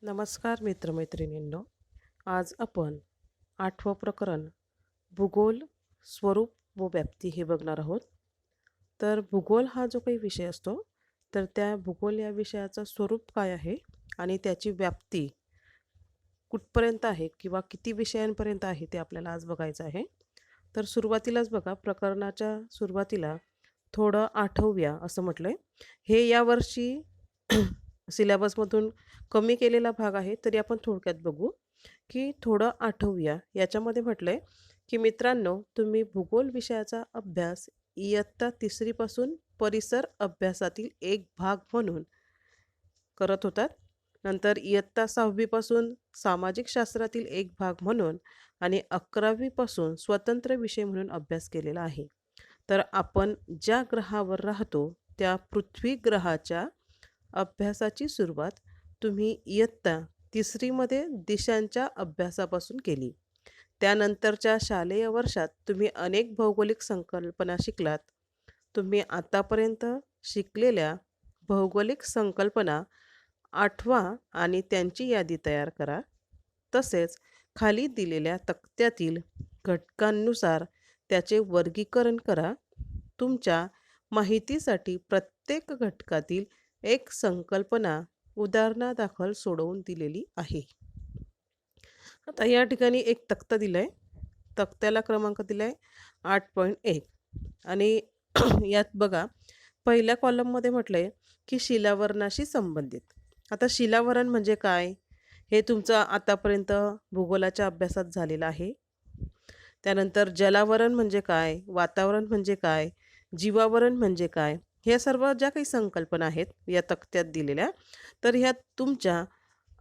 नमस्कार मित्रमैत्रिणींनो. आज आपण 8वं प्रकरण भूगोल, स्वरूप व व्याप्ती हे बघणार आहोत. तर भूगोल हा जो काही विषय असतो, तर त्या भूगोल या विषयाचं स्वरूप काय आहे आणि त्याची व्याप्ती कुठपर्यंत आहे किंवा किती विषयांपर्यंत आहे ते आपल्याला आज बघायचं आहे. तर सुरुवातीलाच बघा, प्रकरणाच्या सुरुवातीला थोडं आठवूया असं म्हटलं आहे. हे यावर्षी सिलेबसमधून कमी केलेला भाग आहे, तरी आपण थोडक्यात बघू, की थोडं आठवूया. याच्यामध्ये म्हटलं आहे, की मित्रांनो, तुम्ही भूगोल विषयाचा अभ्यास इयत्ता 3री पासून परिसर अभ्यासातील एक भाग म्हणून करत होतात. नंतर इयत्ता 6वी पासून सामाजिक शास्त्रातील एक भाग म्हणून आणि 11वी पासून स्वतंत्र विषय म्हणून अभ्यास केलेला आहे. तर आपण ज्या ग्रहावर राहतो त्या पृथ्वी ग्रहाच्या अभ्यासाची सुरुवात तुम्ही इयत्ता 3रीमध्ये दिशांच्या अभ्यासापासून केली. त्यानंतरच्या शालेय वर्षात तुम्ही अनेक भौगोलिक संकल्पना शिकलात. तुम्ही आतापर्यंत शिकलेल्या भौगोलिक संकल्पना आठवा आणि त्यांची यादी तयार करा. तसेच खाली दिलेल्या तक्त्यातील घटकांनुसार त्याचे वर्गीकरण करा. तुमच्या माहितीसाठी प्रत्येक घटकातील एक संकल्पना उदाहरणादाखल सोडवून दिलेली आहे. आता या ठिकाणी एक तक्ता दिला आहे. तक्त्याला क्रमांक दिला आहे 8.1 आणि यात बघा, पहिल्या कॉलममध्ये म्हटलं आहे की शिलावरणाशी संबंधित. आता शिलावरण म्हणजे काय हे तुमचं आतापर्यंत भूगोलाच्या अभ्यासात झालेलं आहे. त्यानंतर जलावरण म्हणजे काय, वातावरण म्हणजे काय, जीवावरण म्हणजे काय, ह्या सर्व ज्या काही संकल्पना आहेत या तक्त्यात दिलेल्या, तर ह्या तुमच्या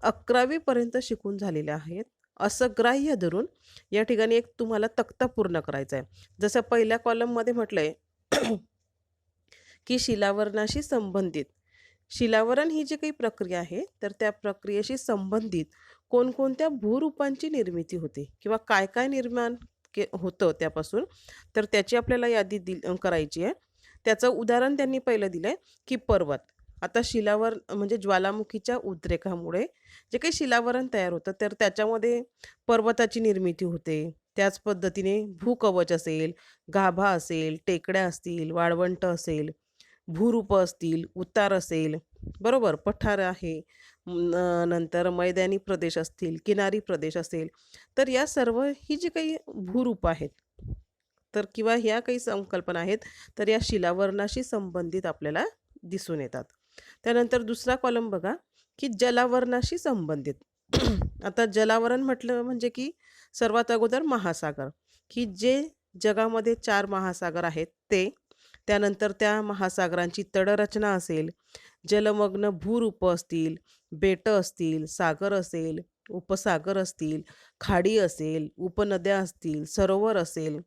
11वी पर्यंत शिकून झालेल्या आहेत असं ग्राह्य धरून या ठिकाणी एक तुम्हाला तक्ता पूर्ण करायचा आहे. जसं पहिल्या कॉलममध्ये म्हटलं आहे की शिलावरणाशी संबंधित. शिलावरण ही जी काही प्रक्रिया आहे, तर त्या प्रक्रियेशी संबंधित कोणकोणत्या भूरूपांची निर्मिती होते किंवा काय काय निर्माण होतं त्यापासून, तर त्याची आपल्याला यादी करायची आहे. त्याचं उदाहरण त्यांनी पहिलं दिलं आहे की पर्वत. आता शिलावर म्हणजे ज्वालामुखीच्या उद्रेकामुळे जे काही शिलावरण तयार होतं, तर त्याच्यामध्ये पर्वताची निर्मिती होते. त्याच पद्धतीने भूकवच असेल, गाभा असेल, टेकड्या असतील, वाळवंट असेल, भूरूप असतील, उतार असेल, बरोबर, पठार आहे, नंतर मैदानी प्रदेश असतील, किनारी प्रदेश असेल, तर या सर्व ही जी काही भूरूप आहेत, तर किंवा ह्या काही संकल्पना आहेत, तर या शिलावरणाशी संबंधित आपल्याला दिसून येतात. त्यानंतर दुसरा कॉलम बघा, की जलावरणाशी संबंधित. आता जलावरण म्हटलं म्हणजे की सर्वात अगोदर महासागर, की जे जगामध्ये 4 महासागर आहेत ते. त्यानंतर त्या महासागरांची तटरचना असेल, जलमग्न भूरूप असतील, बेटं असतील, सागर असेल, उपसागर असतील, खाडी असेल, उपनद्या असतील, सरोवर असेल,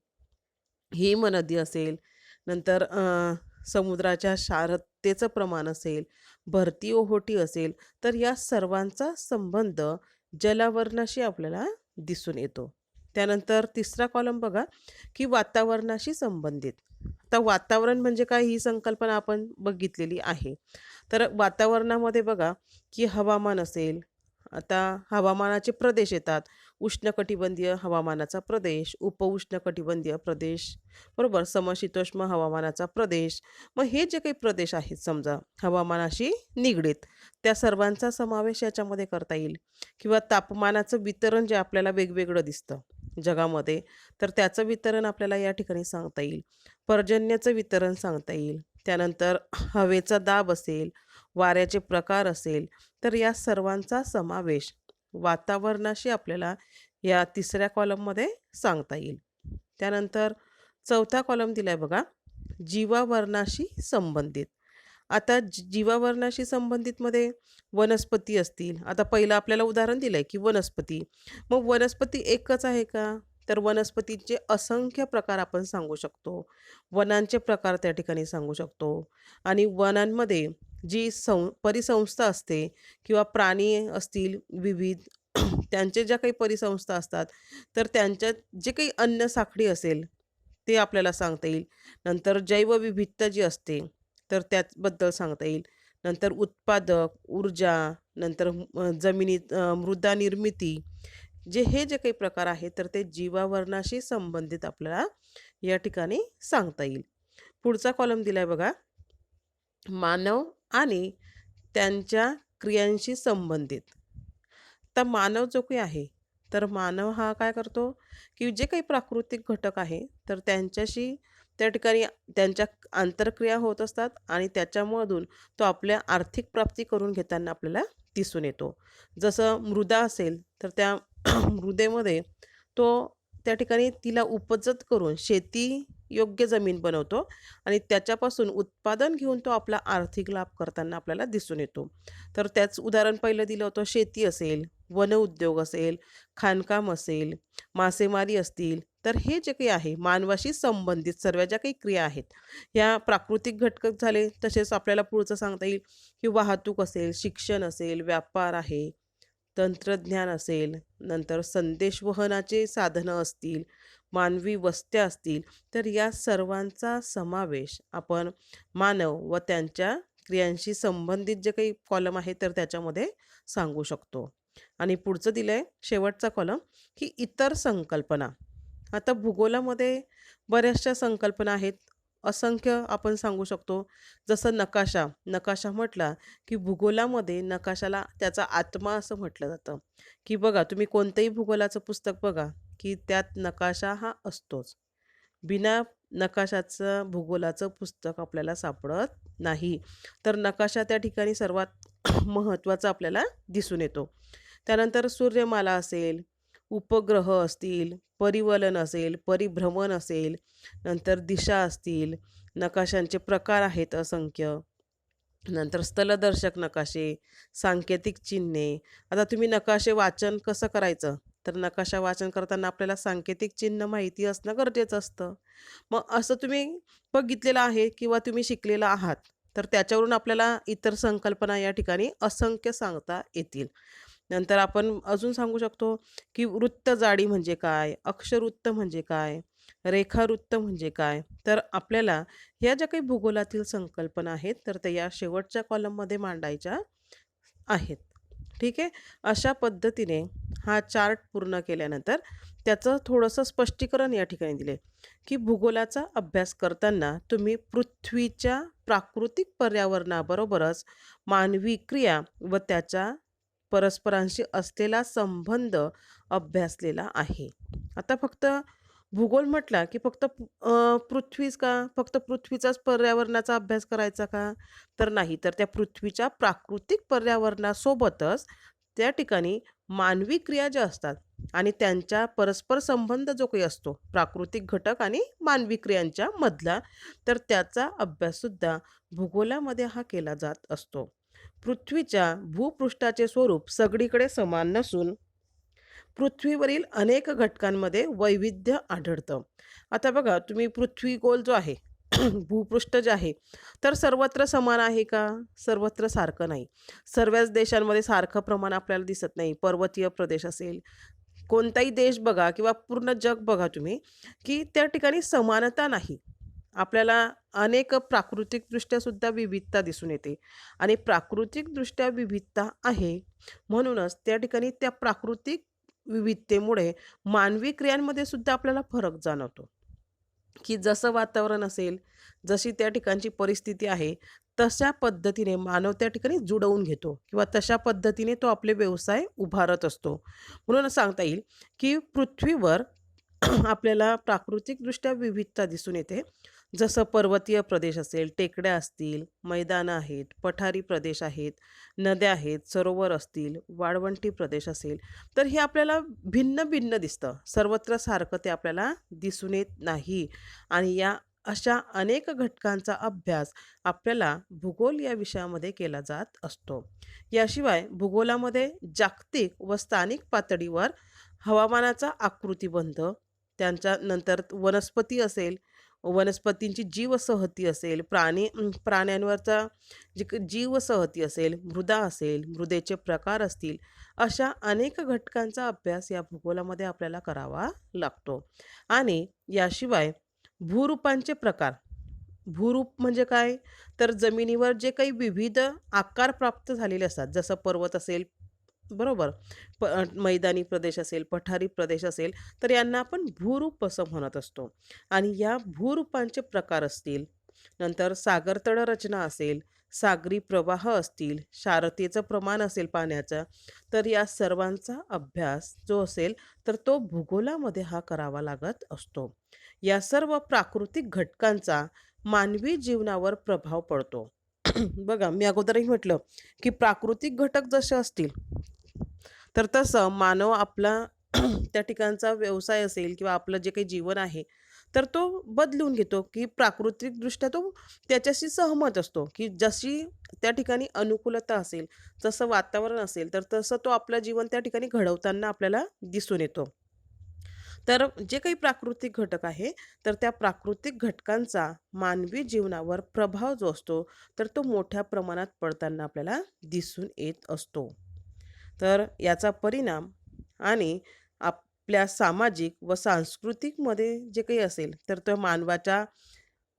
हिमनदी असेल, नंतर समुद्राच्या क्षारतेचं प्रमाण असेल, भरती ओहोटी असेल, तर या सर्वांचा संबंध जलावरणाशी आपल्याला दिसून येतो. त्यानंतर तिसरा कॉलम बघा, की वातावरणाशी संबंधित. आता वातावरण म्हणजे काय ही संकल्पना आपण बघितलेली आहे. तर वातावरणामध्ये बघा, की हवामान असेल. आता हवामानाचे प्रदेश येतात. उष्णकटिबंधीय हवामानाचा प्रदेश, उपउष्णकटिबंधीय प्रदेश, बरोबर, समशीतोष्ण हवामानाचा प्रदेश. मग हे जे काही प्रदेश आहेत समजा हवामानाशी निगडीत, त्या सर्वांचा समावेश याच्यामध्ये करता येईल. किंवा तापमानाचं वितरण जे आपल्याला वेगवेगळं दिसतं जगामध्ये, तर त्याचं वितरण आपल्याला या ठिकाणी सांगता येईल. पर्जन्याचं वितरण सांगता येईल. त्यानंतर हवेचा दाब असेल, वाऱ्याचे प्रकार असेल, तर या सर्वांचा समावेश वातावरणाशी आपल्याला या तिसऱ्या कॉलममध्ये सांगता येईल. त्यानंतर चौथा कॉलम दिला आहे बघा, जीवावरणाशी संबंधित. आता जीवावरणाशी संबंधितमध्ये वनस्पती असतील. आता पहिलं आपल्याला उदाहरण दिलं आहे की वनस्पती. मग वनस्पती एकच आहे का? तर वनस्पतींचे असंख्य प्रकार आपण सांगू शकतो. वनांचे प्रकार त्या ठिकाणी सांगू शकतो. आणि वनांमध्ये जी परिसंस्था असते किंवा प्राणी असतील विविध, त्यांचे ज्या काही परिसंस्था असतात, तर त्यांच्यात जे काही अन्न साखळी असेल ते आपल्याला सांगता येईल. नंतर जैवविविधता जी असते तर त्याबद्दल सांगता येईल. नंतर उत्पादक, ऊर्जा, नंतर जमिनीत मृदा निर्मिती, हे जे काही प्रकार आहेत तर ते जीवावरणाशी संबंधित आपल्याला या ठिकाणी सांगता येईल. पुढचा कॉलम दिलाय बघा, मानव आणि त्यांच्या क्रियांशी संबंधित. तर मानव जो काही आहे तर मानव हा काय करतो की जे काही प्राकृतिक घटक आहे तर त्यांच्याशी त्या ठिकाणी त्यांच्या आंतरक्रिया होत असतात आणि त्याच्यामधून तो आपल्या आर्थिक प्राप्ती करून घेताना आपल्याला दिसून येतो. जसं मृदा असेल तर त्या मृदेमध्ये तो त्या ठिकाणी तिला उपजत करून शेती योग्य जमीन बनवतो आणि त्याच्यापासून उत्पादन घेऊन तो आपला आर्थिक लाभ करताना आपल्याला दिसून येतो. तर त्याच उदाहरण पहिलं दिलं होतं, शेती असेल, वनउद्योग असेल, खाणकाम असेल, मासेमारी असतील. तर हे जे काही आहे मानवाशी संबंधित सर्व ज्या काही क्रिया आहेत ह्या प्राकृतिक घटक झाले. तसेच आपल्याला पुढचं सांगता येईल की वाहतूक असेल, शिक्षण असेल, व्यापार आहे, तंत्रज्ञान असेल, नंतर संदेशवहनाचे साधनं असतील, मानवी वस्त्या असतील. तर या सर्वांचा समावेश आपण मानव व त्यांच्या क्रियांशी संबंधित जे काही कॉलम आहे तर त्याच्यामध्ये सांगू शकतो. आणि पुढचं दिलं आहे शेवटचा कॉलम की इतर संकल्पना. आता भूगोलामध्ये बऱ्याचशा संकल्पना आहेत, असंख्य आपण सांगू शकतो. जसं नकाशा. नकाशा म्हटला की भूगोलामध्ये नकाशाला त्याचा आत्मा असं म्हटलं जातं. की बघा तुम्ही कोणतंही भूगोलाचं पुस्तक बघा की त्यात नकाशा हा असतोच. बिना नकाशाचं भूगोलाचं पुस्तक आपल्याला सापडत नाही. तर नकाशा त्या ठिकाणी सर्वात महत्त्वाचा आपल्याला दिसून येतो. त्यानंतर सूर्यमाला असेल, उपग्रह असतील, परिवलन असेल, परिभ्रमण असेल, नंतर दिशा असतील, नकाशांचे प्रकार आहेत असंख्य. नंतर स्थलदर्शक नकाशे, सांकेतिक चिन्हे. आता तुम्ही नकाशे वाचन कसं करायचं? तर नकाशा वाचन करताना आपल्याला सांकेतिक चिन्ह माहिती असणं गरजेचं असतं. मग असं तुम्ही बघितलेलं आहे किंवा तुम्ही शिकलेला आहात, तर त्याच्यावरून आपल्याला इतर संकल्पना या ठिकाणी असंख्य सांगता येतील. नंतर आपण अजून सांगू शकतो की वृत्त जाडी म्हणजे काय, अक्षवृत्त म्हणजे काय, रेखावृत्त म्हणजे काय. तर आपल्याला ह्या ज्या काही भूगोलातील संकल्पना आहेत तर त्या या शेवटच्या कॉलममध्ये मांडायच्या आहेत. ठीक आहे. अशा पद्धतीने हा चार्ट पूर्ण केल्यानंतर त्याचं थोडंसं स्पष्टीकरण या ठिकाणी दिले की भूगोलाचा अभ्यास करताना तुम्ही पृथ्वीच्या प्राकृतिक पर्यावरणाबरोबरच मानवी क्रिया व त्याच्या परस्परांशी असलेला संबंध अभ्यासलेला आहे. आता फक्त भूगोल म्हटला की फक्त पृथ्वीच का? फक्त पृथ्वीचाच पर्यावरणाचा अभ्यास करायचा का? तर नाही. तर त्या पृथ्वीच्या प्राकृतिक पर्यावरणासोबतच त्या ठिकाणी मानवी क्रिया ज्या असतात आणि त्यांच्या परस्पर संबंध जो काही असतो प्राकृतिक घटक आणि मानवी क्रियांच्या मधला, तर त्याचा अभ्याससुद्धा भूगोलामध्ये हा केला जात असतो. पृथ्वीच्या भूपृष्ठाचे स्वरूप सगळीकडे समान नसून पृथ्वीवरील अनेक घटकांमध्ये वैविध्य आढळतं. आता बघा तुम्ही पृथ्वी गोल जो आहे भूपृष्ठ जे आहे तर सर्वत्र समान आहे का? सर्वत्र सारखं नाही. सर्वच देशांमध्ये सारखं प्रमाण आपल्याला दिसत नाही. पर्वतीय प्रदेश असेल, कोणताही देश बघा किंवा पूर्ण जग बघा तुम्ही की त्या ठिकाणी समानता नाही. आपल्याला अनेक प्राकृतिकदृष्ट्या सुद्धा विविधता दिसून येते आणि प्राकृतिकदृष्ट्या विविधता आहे म्हणूनच त्या ठिकाणी त्या प्राकृतिक विविधतेमुळे मानवी क्रियांमध्ये सुद्धा आपल्याला फरक जाणवतो. की जसं वातावरण असेल, जशी त्या ठिकाणची परिस्थिती आहे, तशा पद्धतीने मानव त्या ठिकाणी जुळवून घेतो किंवा तशा पद्धतीने तो आपले व्यवसाय उभारत असतो. म्हणून सांगता येईल की पृथ्वीवर आपल्याला प्राकृतिकदृष्ट्या विविधता दिसून येते. जसं पर्वतीय प्रदेश असेल, टेकड्या असतील, मैदानं आहेत, पठारी प्रदेश आहेत, नद्या आहेत, सरोवर असतील, वाळवंटी प्रदेश असेल, तर हे आपल्याला भिन्न-भिन्न दिसतं. सर्वत्र सारखं ते आपल्याला दिसून येत नाही आणि या अशा अनेक घटकांचा अभ्यास आपल्याला भूगोल या विषयामध्ये केला जात असतो. याशिवाय भूगोलामध्ये जागतिक व स्थानिक पातळीवर हवामानाचा आकृतिबंध, त्यांच्या नंतर वनस्पती असेल, वनस्पतींची जीवसहती असेल, प्राण्यांवरचा जीवसहती असेल, मृदा असेल, मृदेचे प्रकार असतील, अशा अनेक घटकांचा अभ्यास या भूगोलामध्ये आपल्याला करावा लागतो. आणि याशिवाय भूरूपांचे प्रकार भूरूप म्हणजे काय? तर जमिनीवर जे काही विविध आकार प्राप्त झालेले असतात, जसं पर्वत असेल, बरोबर, मैदानी प्रदेश असेल, पठारी प्रदेश असेल, तर यांना आपण भूरूप असं म्हणत असतो. आणि या भूरूपांचे प्रकार असतील, नंतर सागरतळ रचना असेल, सागरी प्रवाह असतील, क्षारतेचं प्रमाण असेल पाण्याचं, तर या सर्वांचा अभ्यास जो असेल, तर तो भूगोलामध्ये हा करावा लागत असतो. या सर्व प्राकृतिक घटकांचा मानवी जीवनावर प्रभाव पडतो. बघा, मी अगोदरही म्हटलं, की प्राकृतिक घटक जसे असतील, तर तसं मानव आपला त्या ठिकाणचा व्यवसाय असेल किंवा आपलं जे काही जीवन आहे, तर तो बदलून घेतो, की प्राकृतिकदृष्ट्या तो त्याच्याशी सहमत असतो, की जशी त्या ठिकाणी अनुकूलता असेल, जसं वातावरण असेल, तर तसं तो आपलं जीवन त्या ठिकाणी घडवताना आपल्याला दिसून येतो. तर जे काही प्राकृतिक घटक आहे, तर त्या प्राकृतिक घटकांचा मानवी जीवनावर प्रभाव जो असतो, तर तो मोठ्या प्रमाणात पडताना आपल्याला दिसून येत असतो. तर याचा परिणाम आणि आपल्या सामाजिक व सांस्कृतिकमध्ये जे काही असेल, तर तो मानवाच्या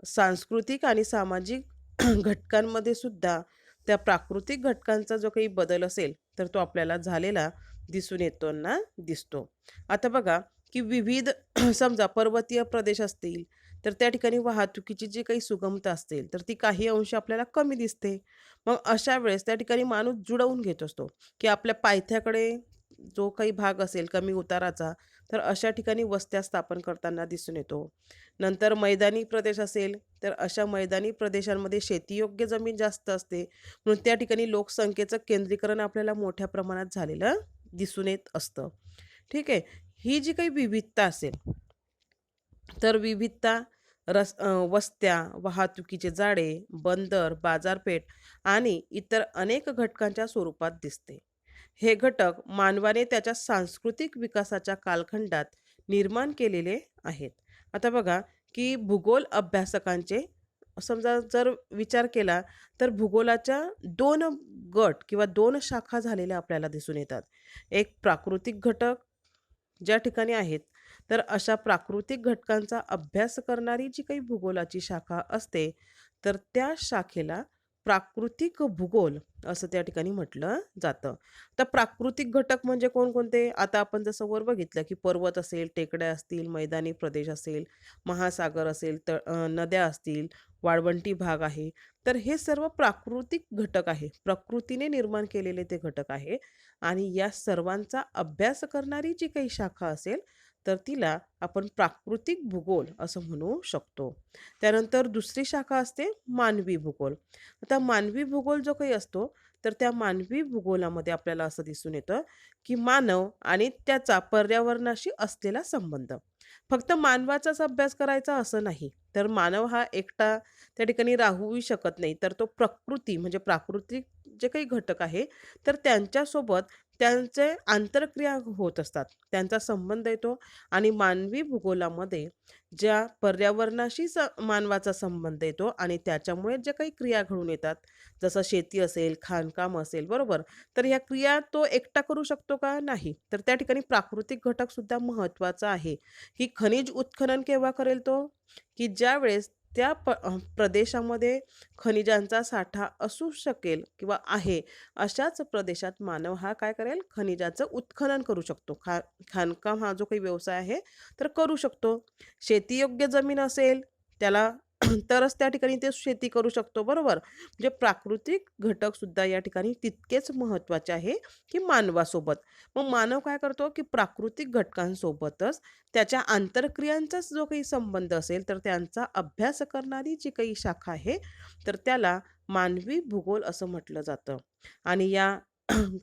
सांस्कृतिक आणि सामाजिक घटकांमध्ये सुद्धा त्या प्राकृतिक घटकांचा जो काही बदल असेल, तर तो आपल्याला झालेला दिसून येताना दिसतो. आता बघा, की विविध समजा पर्वतीय प्रदेश असतील, तर त्या ठिकाणी वाहतुकीची जी काही सुगमता असतील, तर ती काही अंशी आपल्याला कमी दिसते. मग अशा वेळेस त्या ठिकाणी माणूस जुळवून घेत असतो, की आपल्या पायथ्याकडे जो काही भाग असेल कमी उताराचा, तर अशा ठिकाणी वस्त्या स्थापन करताना दिसून येतो. नंतर मैदानी प्रदेश असेल, तर अशा मैदानी प्रदेशांमध्ये शेतीयोग्य जमीन जास्त असते. म्हणून त्या ठिकाणी लोकसंख्येचं केंद्रीकरण आपल्याला मोठ्या प्रमाणात झालेलं दिसून येत असतं. ठीक आहे. ही जी काही विविधता असेल, तर विविधता वस्त्या, वाहतुकीचे जाळे, बंदर, बाजारपेठ आणि इतर अनेक घटकांच्या स्वरूपात दिसते. हे घटक मानवाने त्याच्या सांस्कृतिक विकासाच्या कालखंडात निर्माण केलेले आहेत. आता बघा, की भूगोल अभ्यासकांचे समजा जर विचार केला, तर भूगोलाच्या 2 गट किंवा 2 शाखा झालेल्या आपल्याला दिसून येतात. एक प्राकृतिक घटक ज्या ठिकाणी आहेत, तर अशा प्राकृतिक घटकांचा अभ्यास करणारी जी काही भूगोलाची शाखा असते, तर त्या शाखेला प्राकृतिक भूगोल असं त्या ठिकाणी म्हटलं जातं. तर प्राकृतिक घटक म्हणजे कोणकोणते? आता आपण जसं वर बघितलं, की पर्वत असेल, टेकड्या असतील, मैदानी प्रदेश असेल, महासागर असेल, नद्या असतील, वाळवंटी भाग आहे. तर हे सर्व प्राकृतिक घटक आहे. प्रकृतीने निर्माण केलेले ते घटक आहे आणि या सर्वांचा अभ्यास करणारी जी काही शाखा असेल, तर तिला आपण प्राकृतिक भूगोल असं म्हणू शकतो. त्यानंतर दुसरी शाखा असते मानवी भूगोल. आता मानवी भूगोल जो काही असतो, तर त्या मानवी भूगोलामध्ये आपल्याला असं दिसून येतं, की मानव आणि त्याचा पर्यावरणाशी असलेला संबंध. फक्त मानवाचाच अभ्यास करायचा असं नाही. तर मानव हा एकटा त्या ठिकाणी राहूही शकत नाही. तर तो प्रकृती म्हणजे प्राकृतिक जे काही घटक आहे, तर त्यांच्यासोबत त्यांचे आंतरक्रिया होत असतात. त्यांचा संबंध येतो आणि मानवी भूगोलामध्ये ज्या पर्यावरणाशी मानवाचा संबंध येतो आणि त्याच्यामुळे ज्या काही क्रिया घडून येतात, जसं शेती असेल, खाणकाम असेल, बरोबर? तर ह्या क्रिया तो एकटा करू शकतो का? नाही. तर त्या ठिकाणी प्राकृतिक घटकसुद्धा महत्त्वाचा आहे. ही खनिज उत्खनन केव्हा करेल तो? की ज्यावेळेस त्या प्रदेशामध्ये खनिजांचा साठा असू शकेल किंवा आहे, अशाच प्रदेशात मानव हा काय करेल? खनिजाचं उत्खनन करू शकतो. खाणकाम हा जो काही व्यवसाय आहे, तर करू शकतो. शेतीयोग्य जमीन असेल त्याला तरच त्या ठिकाणी ते शेती करू शकतो, बरोबर? म्हणजे प्राकृतिक घटकसुद्धा या ठिकाणी तितकेच महत्त्वाचे आहे, की मानवासोबत. मग मानव काय करतो, की प्राकृतिक घटकांसोबतच त्याच्या आंतरक्रियांचाच जो काही संबंध असेल, तर त्यांचा अभ्यास करणारी जी काही शाखा आहे, तर त्याला मानवी भूगोल असं म्हटलं जातं. आणि या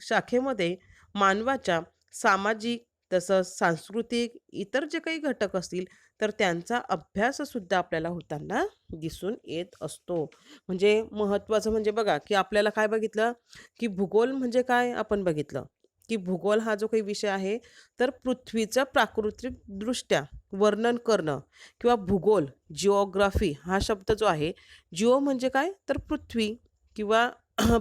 शाखेमध्ये मानवाच्या सामाजिक, तसंच सांस्कृतिक, इतर जे काही घटक असतील, तर त्यांचा अभ्याससुद्धा आपल्याला होताना दिसून येत असतो. म्हणजे महत्त्वाचं म्हणजे बघा, की आपल्याला काय बघितलं, की भूगोल म्हणजे काय आपण बघितलं, की भूगोल हा जो काही विषय आहे, तर पृथ्वीचं प्राकृतिकदृष्ट्या वर्णन करणं किंवा भूगोल, जिओग्राफी हा शब्द जो आहे, जिओ म्हणजे काय? तर पृथ्वी किंवा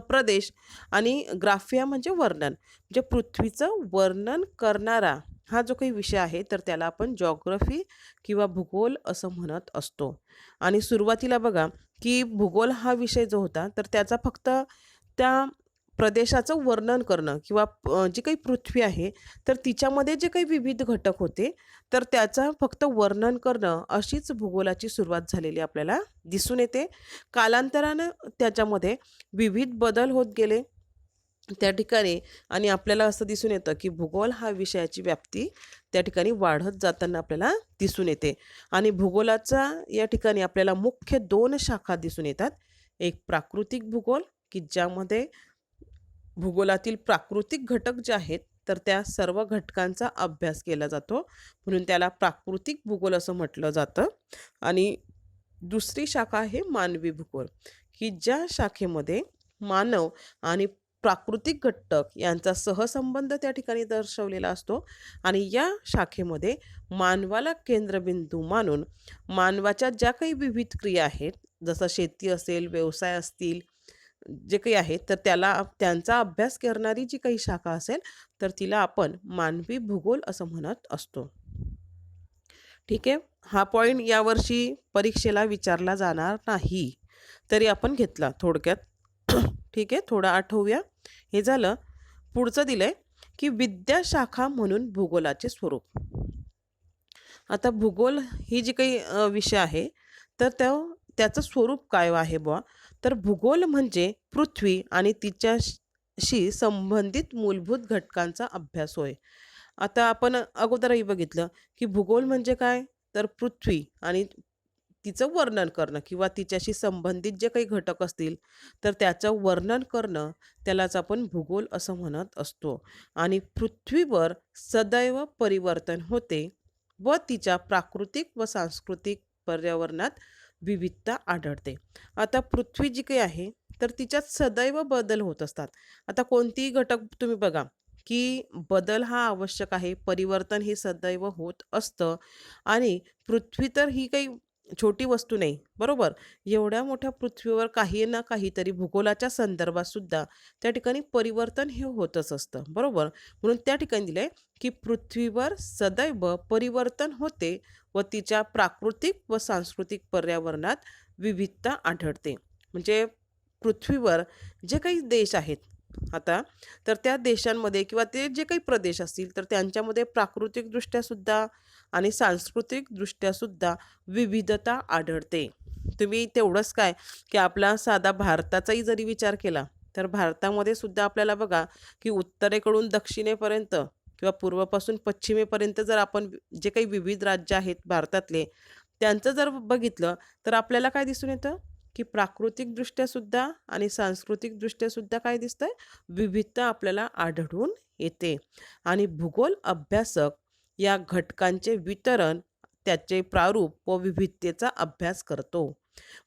प्रदेश आणि ग्राफिया म्हणजे वर्णन. म्हणजे पृथ्वीचं वर्णन करणारा हा जो काही विषय आहे तर त्याला आपण जॉग्रफी किंवा भूगोल असं म्हणत असतो. आणि सुरुवातीला बघा की भूगोल हा विषय जो होता तर त्याचा फक्त त्या प्रदेशाचं वर्णन करणं किंवा जी काही पृथ्वी आहे तर तिच्यामध्ये जे काही विविध घटक होते तर त्याचा फक्त वर्णन करणं अशीच भूगोलाची सुरुवात झालेली आपल्याला दिसून येते. कालांतरानं त्याच्यामध्ये विविध बदल होत गेले त्या ठिकाणी आणि आपल्याला असं दिसून येतं की भूगोल हा विषयाची व्याप्ती त्या ठिकाणी वाढत जाताना आपल्याला दिसून येते. आणि भूगोलाचा या ठिकाणी आपल्याला मुख्य 2 शाखा दिसून येतात. एक प्राकृतिक भूगोल की ज्यामध्ये भूगोलातील प्राकृतिक घटक जे आहेत तर त्या सर्व घटकांचा अभ्यास केला जातो, म्हणून त्याला प्राकृतिक भूगोल असं म्हटलं जातं. आणि दुसरी शाखा आहे मानवी भूगोल की ज्या शाखेमध्ये मानव आणि प्राकृतिक घटक यांचा सहसंबंध त्या ठिकाणी दर्शवलेला असतो. आणि या शाखेमध्ये मानवाला केंद्रबिंदू मानून मानवाच्या ज्या काही विविध क्रिया आहेत, जसं शेती असेल, व्यवसाय असतील, जे काही आहे तर त्यांचा अभ्यास करणारी जी काही शाखा असेल तर तिला आपण मानवी भूगोल असं म्हणत असतो. ठीक आहे. हा पॉईंट यावर्षी परीक्षेला विचारला जाणार नाही, तरी आपण घेतला थोडक्यात. ठीक आहे, थोडं आठवूया. हे झालं. पुढचं दिलंय की विद्याशाखा म्हणून भूगोलाचे स्वरूप. आता भूगोल ही जी काही विषय आहे तर त्याचं स्वरूप काय आहे बुवा, तर भूगोल म्हणजे पृथ्वी आणि तिच्याशी संबंधित मूलभूत घटकांचा अभ्यास होय. आता आपण अगोदरही बघितलं की भूगोल म्हणजे काय, तर पृथ्वी आणि तिचं वर्णन करणं किंवा तिच्याशी संबंधित जे काही घटक असतील तर त्याचं वर्णन करणं त्यालाच आपण भूगोल असं म्हणत असतो. आणि पृथ्वीवर सदैव परिवर्तन होते व तिच्या प्राकृतिक व सांस्कृतिक पर्यावरणात विविधता आढळते. आता पृथ्वी जी काही आहे तर तिच्यात सदैव बदल होत असतात. आता कोणतीही घटक तुम्ही बघा की बदल हा आवश्यक आहे, परिवर्तन हे सदैव होत असतं. आणि पृथ्वी तर ही काही छोटी वस्तू नाही, बरोबर. एवढ्या मोठ्या पृथ्वीवर काही ना काहीतरी भूगोलाच्या संदर्भात सुद्धा त्या ठिकाणी परिवर्तन हे होतच असतं, बरोबर. म्हणून त्या ठिकाणी दिलंय की पृथ्वीवर सदैव परिवर्तन होते व तिच्या प्राकृतिक व सांस्कृतिक पर्यावरणात विविधता आढळते. म्हणजे पृथ्वीवर जे काही देश आहेत आता तर त्या देशांमध्ये किंवा ते जे काही प्रदेश असतील तर त्यांच्यामध्ये प्राकृतिकदृष्ट्या सुद्धा आणि सांस्कृतिकदृष्ट्या सुद्धा विविधता आढळते. तुम्ही तेवढंच काय की आपला साधा भारताचाही जरी विचार केला तर भारतामध्ये सुद्धा आपल्याला बघा की उत्तरेकडून दक्षिणेपर्यंत किंवा पूर्वपासून पश्चिमेपर्यंत जर आपण जे काही विविध राज्य आहेत भारतातले त्यांचं जर बघितलं तर आपल्याला काय दिसून येतं की प्राकृतिकदृष्ट्या सुद्धा आणि सांस्कृतिकदृष्ट्या सुद्धा काय दिसतंय, विविधता आपल्याला आढळून येते. आणि भूगोल अभ्यासक या घटकांचे वितरण, त्याचे प्रारूप व विविधतेचा अभ्यास करतो.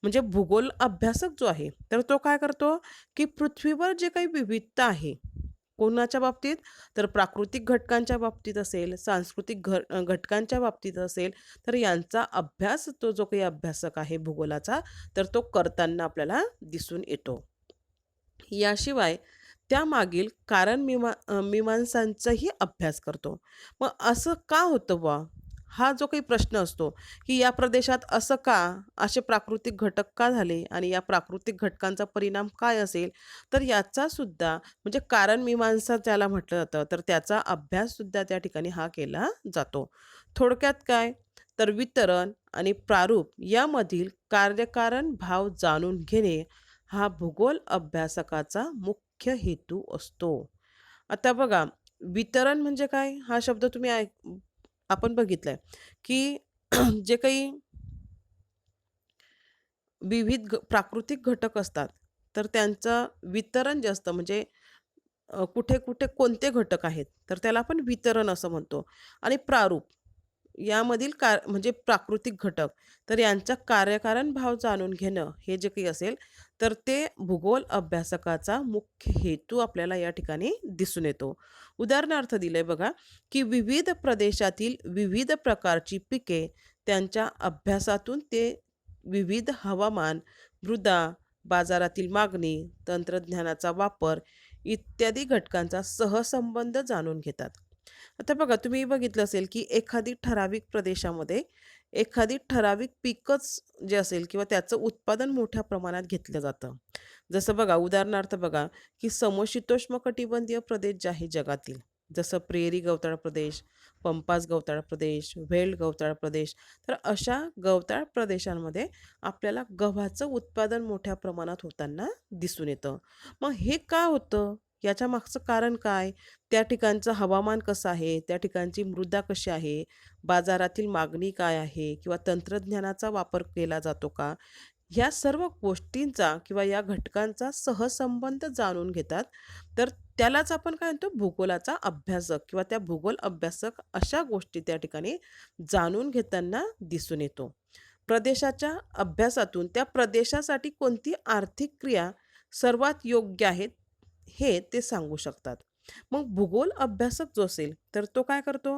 म्हणजे भूगोल अभ्यासक जो आहे तर तो काय करतो की पृथ्वीवर जे काही विविधता आहे कोणाच्या बाबतीत, तर प्राकृतिक घटकांच्या बाबतीत असेल, सांस्कृतिक घटकांच्या बाबतीत असेल, तर यांचा अभ्यास तो जो काही अभ्यासक आहे भूगोलाचा तर तो करताना आपल्याला दिसून येतो. याशिवाय त्यामागील मीमांसांचाही अभ्यास करतो. मग असं का होतं बा, हा जो काही प्रश्न असतो की या प्रदेशात असं का, असे प्राकृतिक घटक का झाले आणि या प्राकृतिक घटकांचा परिणाम काय असेल, तर याचा सुद्धा म्हणजे कारण मीमांसा ज्याला म्हटलं जातं तर त्याचा अभ्यास सुद्धा त्या ठिकाणी हा केला जातो. थोडक्यात काय, तर वितरण आणि प्रारूप यामधील कार्यकारण भाव जाणून घेणे हा भूगोल अभ्यासकाचा मुख्य हेतू असतो. आता बघा, वितरण म्हणजे काय हा शब्द तुम्ही आपण बघितलंय की जे काही विविध प्राकृतिक घटक असतात तर त्यांचं वितरण जे असतं म्हणजे कुठे कुठे कोणते घटक आहेत तर त्याला आपण वितरण असं म्हणतो. आणि प्रारूप यामधील म्हणजे प्राकृतिक घटक तर यांचा कार्यकारण भाव जाणून घेणं हे जे काही असेल तर ते भूगोल अभ्यासकाचा मुख्य हेतू आपल्याला या ठिकाणी दिसून येतो. उदाहरणार्थ दिलंय बघा की विविध प्रदेशातील विविध प्रकारची पिके त्यांच्या अभ्यासातून ते विविध हवामान, मृदा, बाजारातील मागणी, तंत्रज्ञानाचा वापर इत्यादी घटकांचा सहसंबंध जाणून घेतात. आता बघा तुम्ही बघितलं असेल की एखादी ठराविक प्रदेशामध्ये एखादी ठराविक पीकच जे असेल किंवा त्याचं उत्पादन मोठ्या प्रमाणात घेतलं जातं. जसं बघा उदाहरणार्थ बघा की समशीतोष्ण कटिबंधीय प्रदेश जे आहे जगातील, जसं प्रेरी गवताळ प्रदेश, पंपास गवताळ प्रदेश, व्हेल्ड गवताळ प्रदेश, तर अशा गवताळ प्रदेशांमध्ये आपल्याला गव्हाचं उत्पादन मोठ्या प्रमाणात होताना दिसून येतं. मग हे का होतं? याच्या मागचं कारण काय? त्या ठिकाणचं हवामान कसं आहे, त्या ठिकाणची मृदा कशी आहे, बाजारातील मागणी काय आहे किंवा तंत्रज्ञानाचा वापर केला जातो का? ह्या सर्व गोष्टींचा किंवा या घटकांचा सहसंबंध जाणून घेतात. तर त्यालाच आपण काय म्हणतो भूगोलाचा अभ्यासक किंवा त्या भूगोल अभ्यासक अशा गोष्टी त्या ठिकाणी जाणून घेताना दिसून येतो. प्रदेशाच्या अभ्यासातून त्या प्रदेशासाठी कोणती आर्थिक क्रिया सर्वात योग्य आहेत हे ते सांगू शकतात. मग भूगोल अभ्यासक जो असेल तर तो काय करतो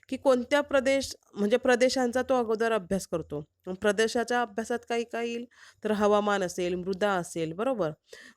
की कोणत्या प्रदेश म्हणजे प्रदेशांचा तो अगोदर अभ्यास करतो. मग प्रदेशाच्या अभ्यासात काही काय येईल तर हवामान असेल, मृदा असेल, बरोबर,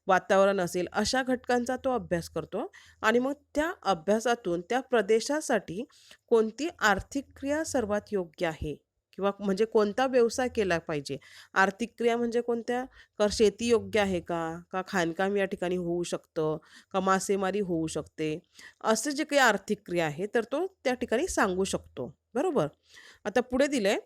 वातावरण असेल, अशा घटकांचा तो अभ्यास करतो. आणि मग त्या अभ्यासातून त्या प्रदेशासाठी कोणती आर्थिक क्रिया सर्वात योग्य आहे किंवा म्हणजे कोणता व्यवसाय केला पाहिजे. आर्थिक क्रिया म्हणजे कोणत्या? का शेती योग्य आहे का? का खाणकाम या ठिकाणी होऊ शकतं? का मासेमारी होऊ शकते? असे जे काही आर्थिक क्रिया आहे तर तो त्या ठिकाणी सांगू शकतो. बरोबर. आता पुढे दिलंय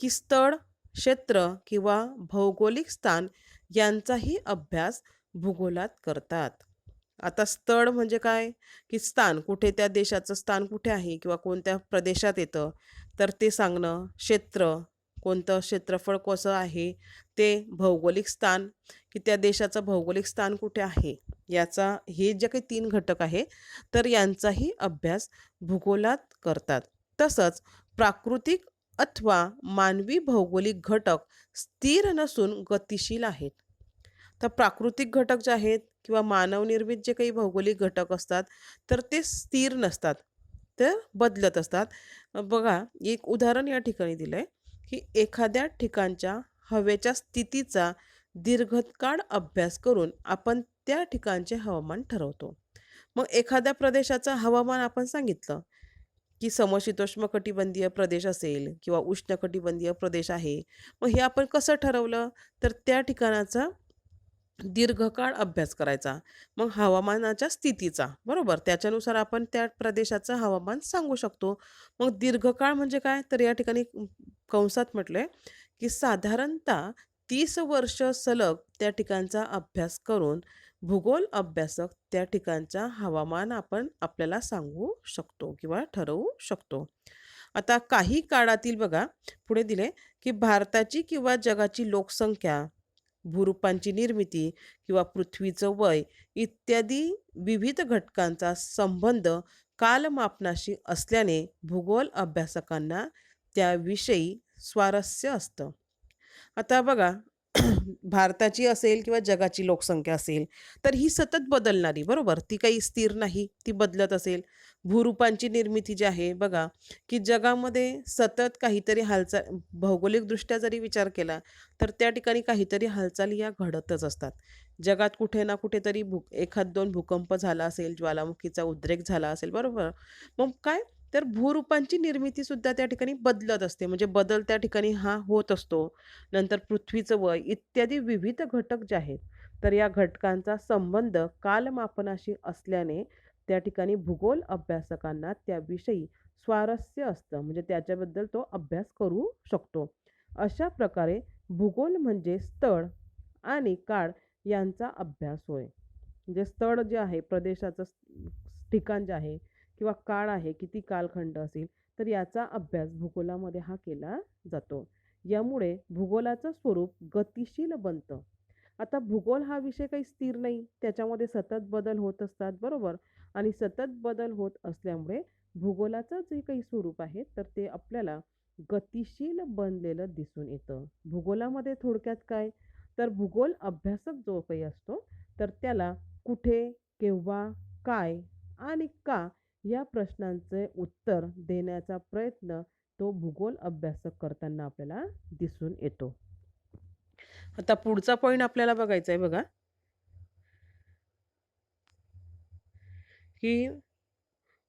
की स्थळ, क्षेत्र किंवा भौगोलिक स्थान यांचाही अभ्यास भूगोलात करतात. आता स्थळ म्हणजे काय? की स्थान कुठे, त्या देशाचं स्थान कुठे आहे किंवा कोणत्या प्रदेशात येतं तर ते सांगणं. क्षेत्र, कोणतं क्षेत्रफळ कसं आहे ते. भौगोलिक स्थान, की त्या देशाचं भौगोलिक स्थान कुठे आहे याचा, हे जे काही 3 घटक आहे तर यांचाही अभ्यास भूगोलात करतात. तसंच प्राकृतिक अथवा मानवी भौगोलिक घटक स्थिर नसून गतिशील आहेत. तर प्राकृतिक घटक जे आहेत किंवा मानवनिर्मित जे काही भौगोलिक घटक असतात तर ते स्थिर नसतात, ते बदलत असतात. बघा एक उदाहरण या ठिकाणी दिलंय की एखाद्या ठिकाणच्या हवेच्या स्थितीचा दीर्घकाळ अभ्यास करून आपण त्या ठिकाणचे हवामान ठरवतो. मग एखाद्या प्रदेशाचं हवामान आपण सांगितलं की समशीतोष्ण कटिबंधीय प्रदेश असेल किंवा उष्णकटिबंधीय प्रदेश आहे. मग हे आपण कसं ठरवलं तर त्या ठिकाणाचा दीर्घकाळ अभ्यास करायचा. मग हवामानाच्या स्थितीचा, बरोबर, त्याच्यानुसार आपण त्या प्रदेशाचं हवामान सांगू शकतो. मग दीर्घकाळ म्हणजे काय तर या ठिकाणी कंसात म्हटलंय की साधारणतः 30 वर्ष सलग त्या ठिकाणचा अभ्यास करून भूगोल अभ्यासक त्या ठिकाणचा हवामान आपण आपल्याला सांगू शकतो किंवा ठरवू शकतो. आता काही काळातील बघा पुढे दिले की भारताची किंवा जगाची लोकसंख्या, भूरूपांची निर्मिती किंवा पृथ्वीचं वय इत्यादी विविध घटकांचा संबंध कालमापनाशी असल्याने भूगोल अभ्यासकांना त्याविषयी स्वारस्य असतं. आता बघा भारताची असेल किंवा जगाची लोकसंख्या असेल तर ही सतत बदलणारी, बरोबर, ती काही स्थिर नाही, ती बदलत असेल. भूरूपांची निर्मिती जी आहे बघा की जगामध्ये सतत काहीतरी हालचाल, भौगोलिकदृष्ट्या जरी विचार केला तर त्या ठिकाणी काहीतरी हालचाली या घडतच असतात. जगात कुठे ना कुठेतरी एखाद दोन भूकंप झाला असेल, ज्वालामुखीचा उद्रेक झाला असेल, बरोबर. मग काय तर भूरूपांची निर्मिती सुद्धा त्या ठिकाणी बदलत असते, म्हणजे बदल त्या ठिकाणी हा होत असतो. नंतर पृथ्वीचं वय इत्यादी विविध घटक जे आहेत तर या घटकांचा संबंध कालमापनाशी असल्याने त्या ठिकाणी भूगोल अभ्यासकांना त्याविषयी स्वारस्य असतं, म्हणजे त्याच्याबद्दल तो अभ्यास करू शकतो. अशा प्रकारे भूगोल म्हणजे स्थळ आणि काळ यांचा अभ्यास होय. म्हणजे स्थळ जे आहे प्रदेशाचं ठिकाण जे आहे किंवा काळ आहे, किती कालखंड असेल, तर याचा अभ्यास भूगोलामध्ये हा केला जातो. यामुळे भूगोलाचं स्वरूप गतिशील बनतं. आता भूगोल हा विषय काही स्थिर नाही, त्याच्यामध्ये सतत बदल होत असतात, बरोबर. आणि सतत बदल होत असल्यामुळे भूगोलाचं जे काही स्वरूप आहे तर ते आपल्याला गतिशील बनलेलं दिसून येतं. भूगोलामध्ये थोडक्यात काय तर भूगोल अभ्यासक जो काही असतो तर त्याला कुठे, केव्हा, काय आणि का या प्रश्नांचे उत्तर देण्याचा प्रयत्न तो भूगोल अभ्यासक करताना आपल्याला दिसून येतो. आता पुढचा पॉइंट आपल्याला बघायचा आहे बघा की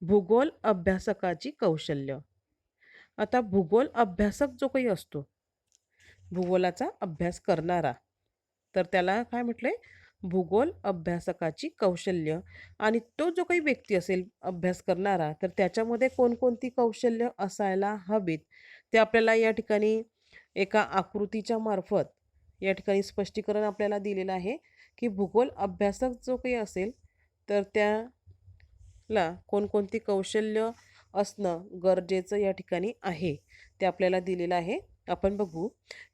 भूगोल अभ्यासकाची कौशल्य. आता भूगोल अभ्यासक जो काही असतो, भूगोलाचा अभ्यास करणारा, तर त्याला काय म्हटलंय? भूगोल अभ्यासकाची कौशल्य. आणि तो जो काही व्यक्ती असेल अभ्यास करणारा, तर त्याच्यामध्ये कोणकोणती कौशल्य असायला हवीत, ते आपल्याला या ठिकाणी एका आकृतीच्या मार्फत या ठिकाणी स्पष्टीकरण आपल्याला दिलेलं आहे, की भूगोल अभ्यासक जो काही असेल, तर त्याला कोणकोणती कौशल्य असणं गरजेचं या ठिकाणी आहे, ते आपल्याला दिलेलं आहे. आपण बघू,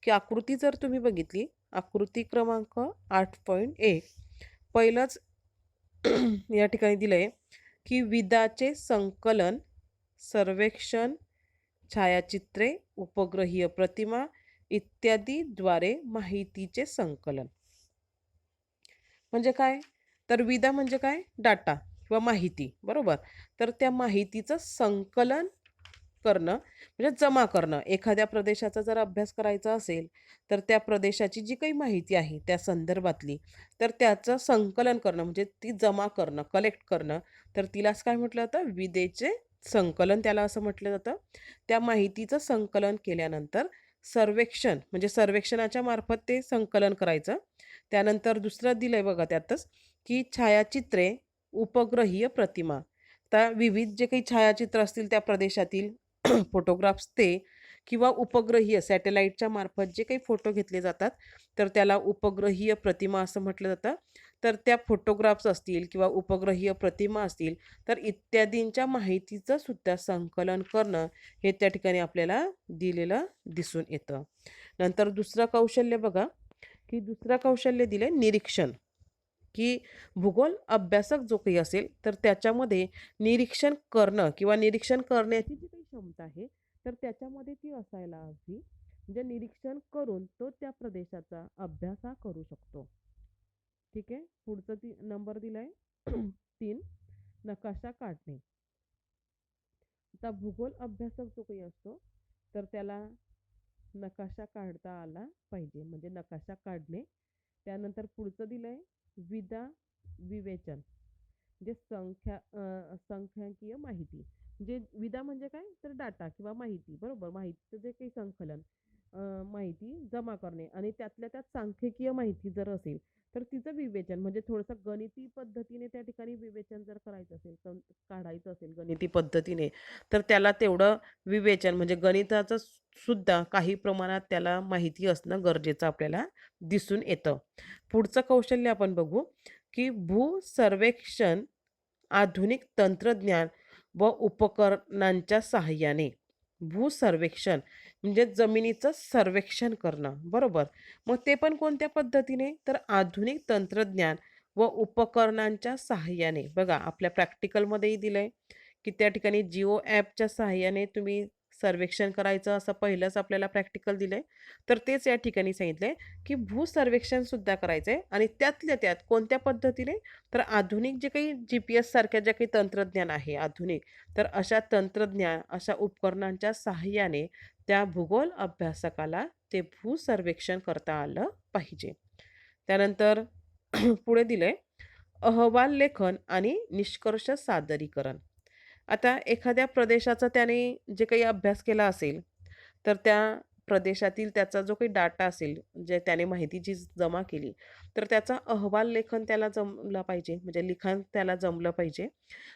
की आकृती जर तुम्ही बघितली, आकृती क्रमांक 8.1 पहिलंच या ठिकाणी दिलंय, की विदाचे संकलन, सर्वेक्षण, छायाचित्रे, उपग्रहीय प्रतिमा इत्यादीद्वारे माहितीचे संकलन. म्हणजे काय? तर विदा म्हणजे काय? डाटा किंवा माहिती, बरोबर? तर त्या माहितीचं संकलन करणं म्हणजे जमा करणं. एखाद्या प्रदेशाचा जर अभ्यास करायचा असेल, तर त्या प्रदेशाची जी काही माहिती आहे त्या संदर्भातली, तर त्याचं संकलन करणं म्हणजे ती जमा करणं, कलेक्ट करणं. तर तिलाच काय म्हटलं जातं? विदेचे संकलन त्याला असं म्हटलं जातं. त्या माहितीचं संकलन केल्यानंतर सर्वेक्षण म्हणजे सर्वेक्षणाच्या मार्फत ते संकलन करायचं. त्यानंतर दुसरं दिलंय बघा त्यातच, की छायाचित्रे, उपग्रहीय प्रतिमा. आता विविध जे काही छायाचित्र असतील त्या प्रदेशातील फोटोग्राफ्स ते किंवा उपग्रहीय सॅटेलाईटच्या मार्फत जे काही फोटो घेतले जातात, तर त्याला उपग्रहीय प्रतिमा असं म्हटलं जातं. तर त्या फोटोग्राफ्स असतील किंवा उपग्रहीय प्रतिमा असतील, तर इत्यादींच्या माहितीचं सुद्धा संकलन करणं हे त्या ठिकाणी आपल्याला दिलेलं दिसून येतं. नंतर दुसरं कौशल्य बघा, की दुसरं कौशल्य दिलंय निरीक्षण. की भूगोल अभ्यासक जो काही असेल, तर त्याच्यामध्ये निरीक्षण करणं किंवा निरीक्षण करण्याची जी काही क्षमता आहे, तर त्याच्यामध्ये ती असायला हवी. म्हणजे निरीक्षण करून तो त्या प्रदेशाचा अभ्यास हा करू शकतो. ठीक आहे. पुढचं नंबर दिलाय 3, नकाशा काढणे. आता भूगोल अभ्यासक जो काही असतो, तर त्याला नकाशा काढता आला पाहिजे, म्हणजे नकाशा काढणे. त्यानंतर पुढचं दिलंय विदा विवेचन, म्हणजे संख्याकीय माहिती. म्हणजे विदा म्हणजे काय? तर डाटा किंवा माहिती, बरोबर? माहितीचं जे काही संकलन, माहिती जमा करणे आणि त्यातल्या त्यात सांख्यिकीय माहिती जर असेल, तर तिचं विवेचन म्हणजे थोडंसं गणिती पद्धतीने त्या ठिकाणी विवेचन जर करायचं असेल, काढायचं असेल गणिती पद्धतीने, तर त्याला तेवढं विवेचन म्हणजे गणिताचं सुद्धा काही प्रमाणात त्याला माहिती असणं गरजेचं आपल्याला दिसून येतं. पुढचं कौशल्य आपण बघू, की भूसर्वेक्षण आधुनिक तंत्रज्ञान व उपकरणांच्या सहाय्याने. भूसर्वेक्षण म्हणजे जमिनीचं सर्वेक्षण करणं, बरोबर? मग ते पण कोणत्या पद्धतीने? तर आधुनिक तंत्रज्ञान व उपकरणांच्या सहाय्याने. बघा आपल्या प्रॅक्टिकलमध्येही दिलंय, की त्या ठिकाणी जिओ ॲपच्या सहाय्याने तुम्ही सर्वेक्षण करायचं असं पहिलंच आपल्याला प्रॅक्टिकल दिलंय. तर तेच या ठिकाणी सांगितलंय, की भूसर्वेक्षण सुद्धा करायचंय आणि त्यातल्या त्यात कोणत्या पद्धतीने? तर आधुनिक जे काही GPS सारख्या ज्या काही तंत्रज्ञान आहे आधुनिक, तर अशा तंत्रज्ञान, अशा उपकरणांच्या सहाय्याने त्या भूगोल अभ्यासकाला ते भूसर्वेक्षण करता आलं पाहिजे. त्यानंतर पुढे दिलंय अहवाल लेखन आणि निष्कर्ष सादरीकरण. आता एखाद्या प्रदेशाचा त्याने जे काही अभ्यास केला असेल, तर त्या प्रदेशातील त्याचा जो काही डाटा असेल, जे त्याने माहिती जी जमा केली, तर त्याचा अहवाल लेखन त्याला जमला पाहिजे, म्हणजे लिखाण त्याला जमलं पाहिजे.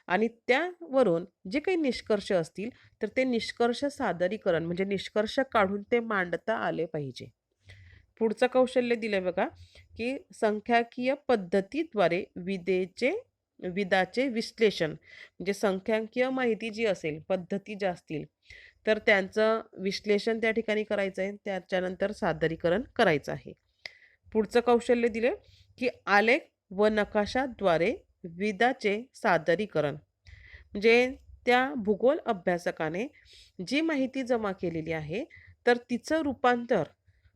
आणि त्यावरून जे काही निष्कर्ष असतील, तर ते निष्कर्ष सादरीकरण म्हणजे निष्कर्ष काढून ते मांडता आले पाहिजे. पुढचं कौशल्य दिलंय बघा, की संख्याकीय पद्धतीद्वारे विदाचे विश्लेषण म्हणजे संख्याकीय माहिती जी असेल, पद्धती ज्या असतील, तर त्यांचं विश्लेषण त्या ठिकाणी करायचं आहे. त्याच्यानंतर सादरीकरण करायचं आहे. पुढचं कौशल्य दिले, की आलेख व नकाशाद्वारे विदाचे सादरीकरण. म्हणजे त्या भूगोल अभ्यासकाने जी माहिती जमा केलेली आहे, तर तिचं रूपांतर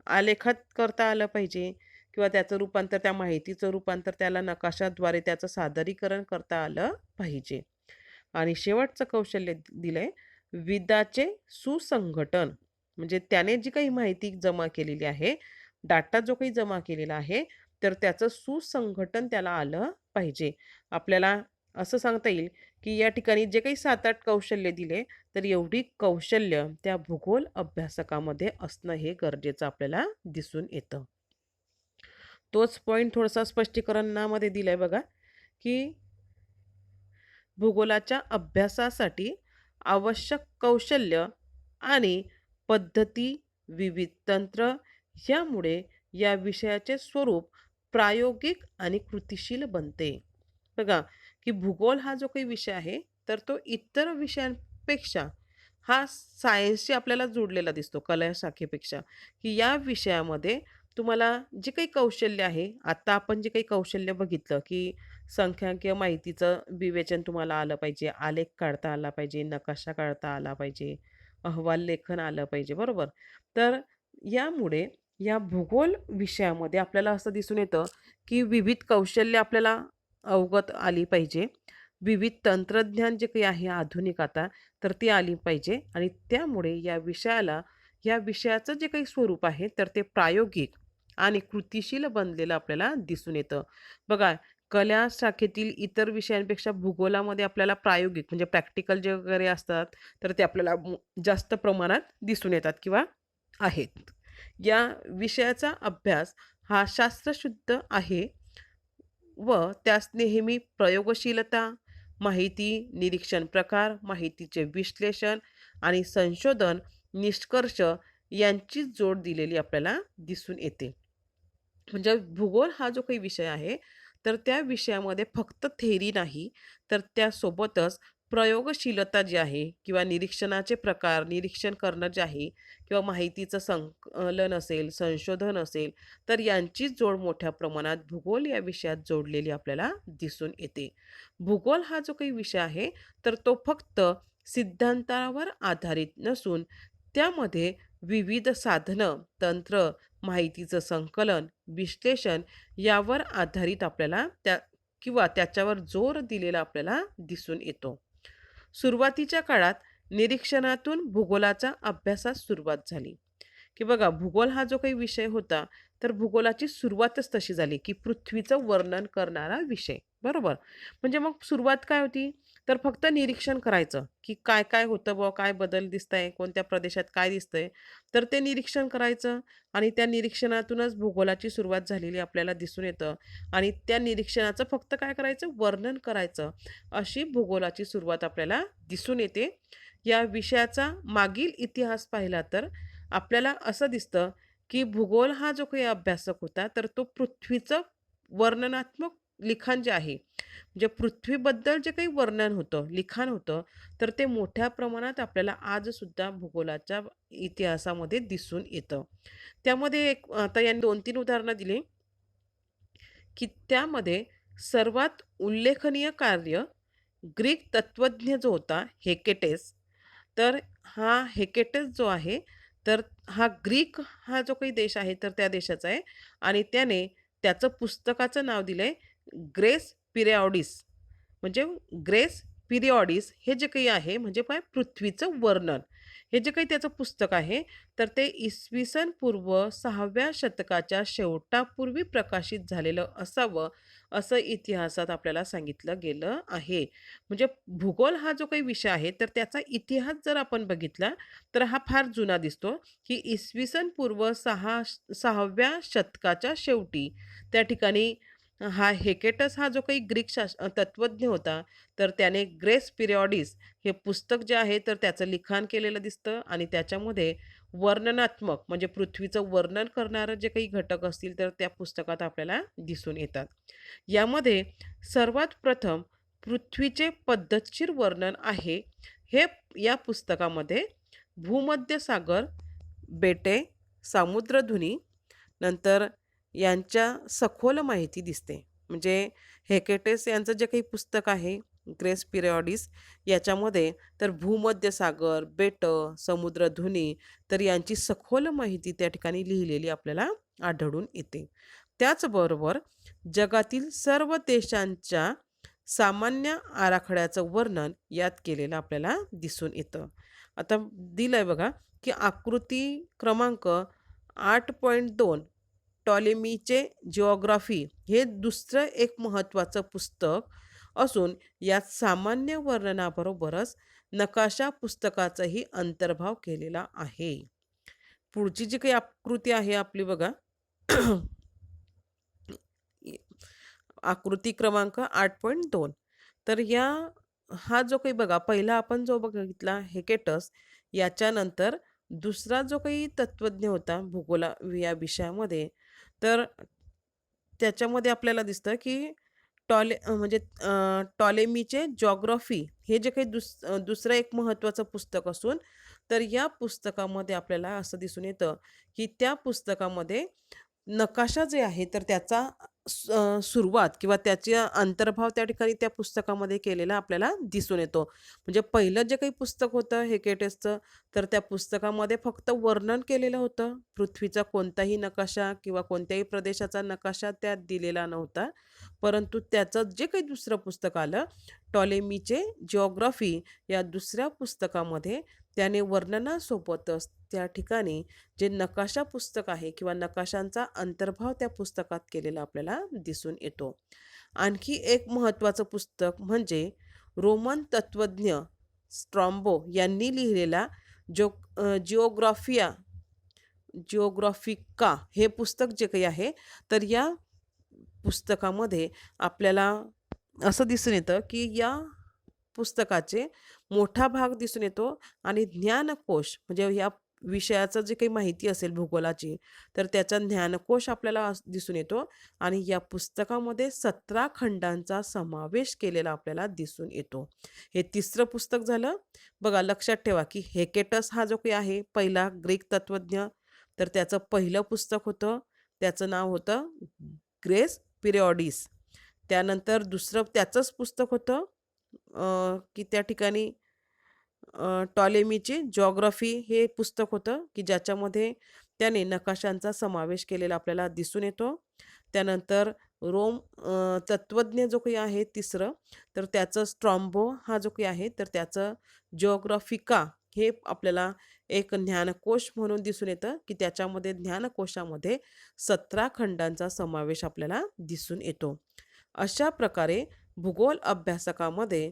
आलेखात करता आलं पाहिजे किंवा त्याचं रूपांतर, त्या माहितीचं रूपांतर त्याला नकाशाद्वारे त्याचं सादरीकरण करता आलं पाहिजे. आणि शेवटचं कौशल्य दिलंय विदाचे सुसंघटन. म्हणजे त्याने जी काही माहिती जमा केलेली आहे, डाटा जो काही जमा केलेला आहे, तर त्याचं सुसंघटन त्याला आलं पाहिजे. आपल्याला असं सांगता येईल, की या ठिकाणी जे काही 7-8 कौशल्य दिले, तर एवढी कौशल्य त्या भूगोल अभ्यासकामध्ये असणं हे गरजेचं आपल्याला दिसून येतं. तोच पॉइंट थोडासा स्पष्टीकरणामध्ये दिलाय बघा, की भूगोलाच्या अभ्यासासाठी आवश्यक कौशल्य आणि पद्धती, विविध तंत्र यामुळे या विषयाचे स्वरूप प्रायोगिक आणि कृतिशील बनते. बघा, की भूगोल हा जो काही विषय आहे, तर तो इतर विषयांपेक्षा हा सायन्सशी आपल्याला जोडलेला दिसतो, कला शाखेपेक्षा, की या विषयामध्ये तुम्हाला जे काही कौशल्य आहे, आता आपण जे काही कौशल्य बघितलं, की संख्याकीय माहितीचं विवेचन तुम्हाला आलं पाहिजे, आलेख काढता आला पाहिजे, नकाशा काढता आला पाहिजे, अहवाल लेखन आलं पाहिजे, बरोबर? तर यामुळे या भूगोल विषयामध्ये आपल्याला असं दिसून येतं, की विविध कौशल्य आपल्याला अवगत आली पाहिजे. विविध तंत्रज्ञान जे काही आहे आधुनिक आता, तर ती आली पाहिजे आणि त्यामुळे या विषयाचं जे काही स्वरूप आहे, तर ते प्रायोगिक आणि कृतिशील बनलेलं आपल्याला दिसून येतं. बघा, कला शाखेतील इतर विषयांपेक्षा भूगोलामध्ये आपल्याला प्रायोगिक म्हणजे प्रॅक्टिकल जे वगैरे असतात, तर ते आपल्याला जास्त प्रमाणात दिसून येतात किंवा आहेत. या विषयाचा अभ्यास हा शास्त्रशुद्ध आहे व त्यास नेहमी प्रयोगशीलता, माहिती निरीक्षण प्रकार, माहितीचे विश्लेषण आणि संशोधन निष्कर्ष यांची जोड दिलेली आपल्याला दिसून येते. म्हणजे भूगोल हा जो काही विषय आहे, तर त्या विषयामध्ये फक्त थेअरी नाही, तर त्यासोबतच प्रयोगशीलता जी आहे किंवा निरीक्षणाचे प्रकार, निरीक्षण करणं जे आहे किंवा माहितीचं संकलन असेल, संशोधन असेल, तर यांची जोड मोठ्या प्रमाणात भूगोल या विषयात जोडलेली आपल्याला दिसून येते. भूगोल हा जो काही विषय आहे, तर तो फक्त सिद्धांतावर आधारित नसून त्यामध्ये विविध साधनं, तंत्र, माहितीचं संकलन, विश्लेषण यावर आधारित आपल्याला किंवा त्याच्यावर जोर दिलेला आपल्याला दिसून येतो. सुरुवातीच्या काळात निरीक्षणातून भूगोलाच्या अभ्यासास सुरुवात झाली. की बघा, भूगोल हा जो काही विषय होता, तर भूगोलाची सुरुवातच तशी झाली, की पृथ्वीचं वर्णन करणारा विषय, बरोबर? म्हणजे मग सुरुवात काय होती? तर फक्त निरीक्षण करायचं, की काय-काय होतं बुवा, काय बदल दिसताय, कोणत्या प्रदेशात काय दिसतंय, तर ते निरीक्षण करायचं आणि त्या निरीक्षणातूनच भूगोलाची सुरुवात झालेली आपल्याला दिसून येतं आणि त्या निरीक्षणाचं फक्त काय करायचं? वर्णन करायचं. अशी भूगोलाची सुरुवात आपल्याला दिसून येते. या विषयाचा मागील इतिहास पाहिला तर आपल्याला असं दिसतं, की भूगोल हा जो काही अभ्यासक होता, तर तो पृथ्वीचं वर्णनात्मक लिखाण जे आहे, म्हणजे पृथ्वीबद्दल जे काही वर्णन होतं, लिखाण होतं, तर ते मोठ्या प्रमाणात आपल्याला आजसुद्धा भूगोलाच्या इतिहासामध्ये दिसून येतं. त्यामध्ये एक आता यांनी 2-3 उदाहरणं दिली, की त्यामध्ये सर्वात उल्लेखनीय कार्य ग्रीक तत्त्वज्ञ जो होता हेकेटेस, तर हा हेकेटेस जो आहे, तर हा ग्रीक हा जो काही देश आहे, तर त्या देशाचा आहे आणि त्याने त्याचं पुस्तकाचं नाव दिलंय ग्रेस पिरिऑडिस. म्हणजे ग्रेस पिरिऑडिस हे जे काही आहे म्हणजे काय पृथ्वीचं वर्णन. हे जे काही त्याचं पुस्तक आहे, तर ते इसवी सन पूर्व 6व्या शतकाच्या शेवटापूर्वी प्रकाशित झालेलं असावं, असं इतिहासात आपल्याला सांगितलं गेलं आहे. म्हणजे भूगोल हा जो काही विषय आहे, तर त्याचा इतिहास जर आपण बघितला, तर हा फार जुना दिसतो, की इसवी सन पूर्व 6व्या शतकाच्या शेवटी त्या ठिकाणी हा हेकेटस हा जो काही ग्रीक तत्त्वज्ञ होता, तर त्याने ग्रेस पिरिऑडिस हे पुस्तक जे आहे, तर त्याचं लिखाण केलेलं दिसतं आणि त्याच्यामध्ये वर्णनात्मक म्हणजे पृथ्वीचं वर्णन करणारं जे काही घटक असतील, तर त्या पुस्तकात आपल्याला दिसून येतात. यामध्ये सर्वात प्रथम पृथ्वीचे पद्धतशीर वर्णन आहे. हे या पुस्तकामध्ये भूमध्य सागर, बेटे, सामुद्रधुनी नंतर यांच्या सखोल माहिती दिसते. म्हणजे हेकेटेस यांचं जे काही पुस्तक आहे, ग्रेस पिरिऑडिस याच्यामध्ये तर भूमध्य सागर, बेटं, समुद्रधुनी तर यांची सखोल माहिती त्या ठिकाणी लिहिलेली आपल्याला आढळून येते. त्याचबरोबर जगातील सर्व देशांच्या सामान्य आराखड्याचं वर्णन यात केलेलं आपल्याला दिसून येतं. आता दिलंय बघा, की आकृती क्रमांक 8.2 टॉलेमीचे जिओग्राफी हे दुसरं एक महत्त्वाचं पुस्तक असून यात सामान्य वर्णनाबरोबरच नकाशा पुस्तकाचाही अंतर्भाव केलेला आहे. पुढची जी काही आकृती आहे आपली बघा, आकृती क्रमांक 8.2. तर हा जो काही बघा, पहिला आपण जो बघितला हेकेटस, याच्यानंतर दुसरा जो काही तत्वज्ञ होता भूगोला या विषयामध्ये, तर त्याच्यामध्ये आपल्याला दिसतं की टॉलेमीचे जॉग्राफी हे जे काही दुसरं एक महत्त्वाचं पुस्तक असून, तर या पुस्तकामध्ये आपल्याला असं दिसून येतं की त्या पुस्तकामध्ये नकाशा जे आहे तर त्याचा सुरुवात किंवा त्याचा अंतर्भाव त्या ठिकाणी त्या पुस्तकामध्ये केलेला आपल्याला दिसून येतो. म्हणजे पहिलं जे काही पुस्तक होतं हेकेटेसचं, तर त्या पुस्तकामध्ये फक्त वर्णन केलेलं होतं. पृथ्वीचा कोणताही नकाशा किंवा कोणत्याही प्रदेशाचा नकाशा त्यात दिलेला नव्हता. परंतु त्याचं जे काही दुसरं पुस्तक आलं, टॉलेमीचे जिओग्राफी, या दुसऱ्या पुस्तकामध्ये त्याने वर्णनासोबतच त्या ठिकाणी जे नकाशा पुस्तक आहे किंवा नकाशांचा अंतर्भाव त्या पुस्तकात केलेला आपल्याला दिसून येतो. आणखी एक महत्त्वाचं पुस्तक म्हणजे रोमन तत्वज्ञ स्ट्रॉम्बो यांनी लिहिलेला जिओग्राफिया जिओग्राफिका हे पुस्तक जे काही आहे, तर या पुस्तकामध्ये आपल्याला असं दिसून येतं की या पुस्तकाचे मोठा भाग दिसून येतो आणि ज्ञानकोश म्हणजे या विषयाचं जे काही माहिती असेल भूगोलाची, तर त्याचा ज्ञानकोश आपल्याला दिसून येतो आणि या पुस्तकामध्ये 17 खंडांचा समावेश केलेला आपल्याला दिसून येतो. हे तिसरं पुस्तक झालं. बघा, लक्षात ठेवा की हेकेटस हा जो काही आहे पहिला ग्रीक तत्वज्ञ, तर त्याचं पहिलं पुस्तक होतं, त्याचं नाव होतं ग्रेस पिरियॉडिस. त्यानंतर दुसरं त्याचंच पुस्तक होतं की त्या ठिकाणी टॉलेमीची जिओग्राफी हे पुस्तक होतं की ज्याच्यामध्ये त्याने नकाशांचा समावेश केलेला आपल्याला दिसून येतो. त्यानंतर तत्वज्ञ जो काही आहे तिसरं, तर त्याचं स्ट्रॉम्बो हा जो काही आहे, तर त्याचं जिओग्राफिका हे आपल्याला एक ज्ञानकोश म्हणून दिसून येतं की त्याच्यामध्ये ज्ञानकोशामध्ये 17 खंडांचा समावेश आपल्याला दिसून येतो. अशा प्रकारे भूगोल अभ्यासकामध्ये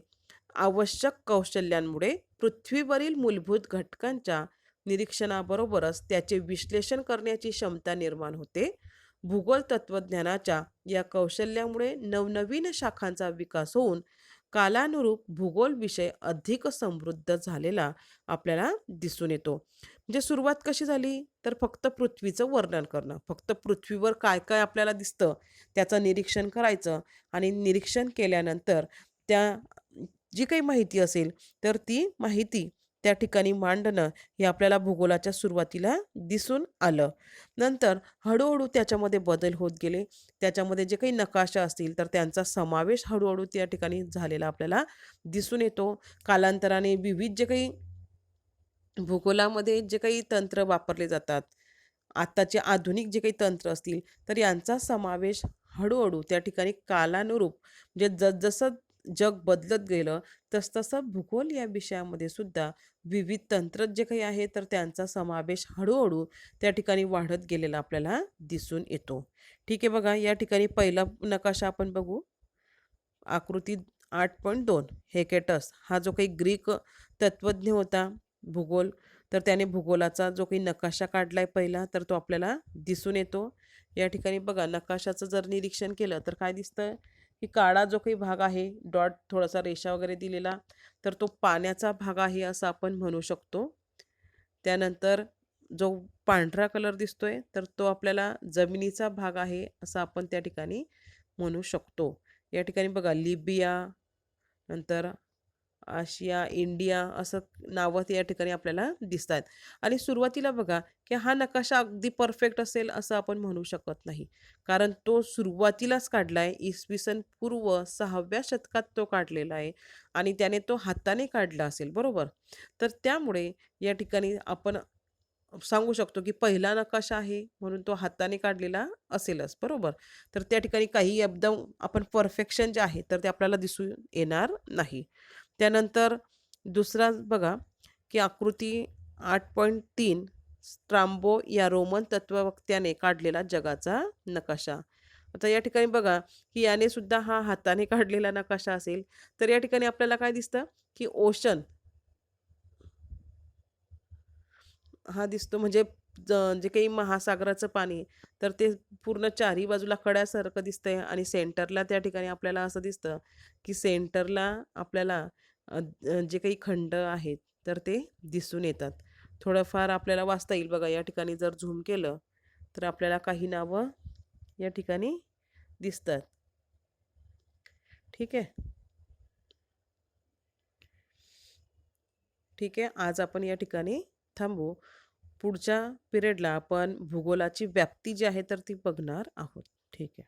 आवश्यक कौशल्यांमुळे पृथ्वीवरील मूलभूत घटकांच्या निरीक्षणाबरोबरच त्याचे विश्लेषण करण्याची क्षमता निर्माण होते. भूगोल तत्वज्ञानाच्या या कौशल्यामुळे नवनवीन शाखांचा विकास होऊन कालानुरूप भूगोल विषय अधिक समृद्ध झालेला आपल्याला दिसून येतो. म्हणजे सुरुवात कशी झाली, तर फक्त पृथ्वीचं वर्णन करणं, फक्त पृथ्वीवर काय काय आपल्याला दिसतं त्याचं निरीक्षण करायचं आणि निरीक्षण केल्यानंतर त्या जी काही माहिती असेल तर ती माहिती त्या ठिकाणी मांडणं हे आपल्याला भूगोलाच्या सुरुवातीला दिसून आलं. नंतर हळूहळू त्याच्यामध्ये बदल होत गेले. त्याच्यामध्ये जे काही नकाशा असतील तर त्यांचा समावेश हळूहळू त्या ठिकाणी झालेला आपल्याला दिसून येतो. कालांतराने विविध जे काही भूगोलामध्ये जे काही तंत्र वापरले जातात, आत्ताचे आधुनिक जे काही तंत्र असतील, तर यांचा समावेश हळूहळू त्या ठिकाणी कालानुरूप म्हणजे जसजसं जग बदलत गेलं, तसतसं भूगोल या विषयामध्ये सुद्धा विविध तंत्र जे काही आहे, तर त्यांचा समावेश हळूहळू त्या ठिकाणी वाढत गेलेला आपल्याला दिसून येतो. ठीक आहे, बघा या ठिकाणी पहिला नकाशा आपण बघू. आकृती 8.2 हेकेटस हा जो काही ग्रीक तत्वज्ञ होता भूगोल, तर त्याने भूगोलाचा जो काही नकाशा काढलाय पहिला, तर तो आपल्याला दिसून येतो. या ठिकाणी बघा, नकाशाचं जर निरीक्षण केलं तर काय दिसतं की काळा जो काही भाग आहे, डॉट थोडासा रेषा वगैरे दिलेला, तर तो पाण्याचा भाग आहे असं आपण म्हणू शकतो. त्यानंतर जो पांढरा कलर दिसतोय, तर तो आपल्याला जमिनीचा भाग आहे असं आपण त्या ठिकाणी म्हणू शकतो. या ठिकाणी बघा, लिबिया, नंतर आशिया, इंडिया असं नावं या ठिकाणी आपल्याला दिसतात. आणि सुरुवातीला बघा की हा नकाशा अगदी परफेक्ट असेल असं आपण म्हणू शकत नाही. कारण तो सुरुवातीलाच काढला आहे. इसवी सन पूर्व 6व्या शतकात तो काढलेला आहे आणि त्याने तो हाताने काढला असेल, बरोबर? तर त्यामुळे या ठिकाणी आपण सांगू शकतो की पहिला नकाशा आहे म्हणून तो हाताने काढलेला असेलच, बरोबर? तर त्या ठिकाणी काही एकदम आपण परफेक्शन जे आहे तर ते आपल्याला दिसून येणार नाही. त्यानंतर दुसरा बघा की आकृती 8.3 स्ट्राम्बो या रोमन तत्ववक्त्याने काढलेला जगाचा नकाशा. आता या ठिकाणी बघा, की याने सुद्धा हा हाताने काढलेला नकाशा असेल, तर या ठिकाणी आपल्याला काय दिसतं, की ओशन हा दिसतो म्हणजे जे काही महासागराचं पाणी तर ते पूर्ण चारी बाजूला कड्यासारखं दिसतंय आणि सेंटरला त्या ठिकाणी आपल्याला असं दिसतं, की सेंटरला आपल्याला जे काही खंड आहेत तर ते दिसून येतात. थोडंफार आपल्याला वाचता येईल बघा, या ठिकाणी जर झूम केलं तर आपल्याला काही नावं या ठिकाणी दिसतात. ठीक आहे. ठीक आहे, आज आपण या ठिकाणी थांबू. पुढच्या पिरियडला आपण भूगोलाची व्याप्ती जी आहे तर ती बघणार आहोत. ठीक आहे.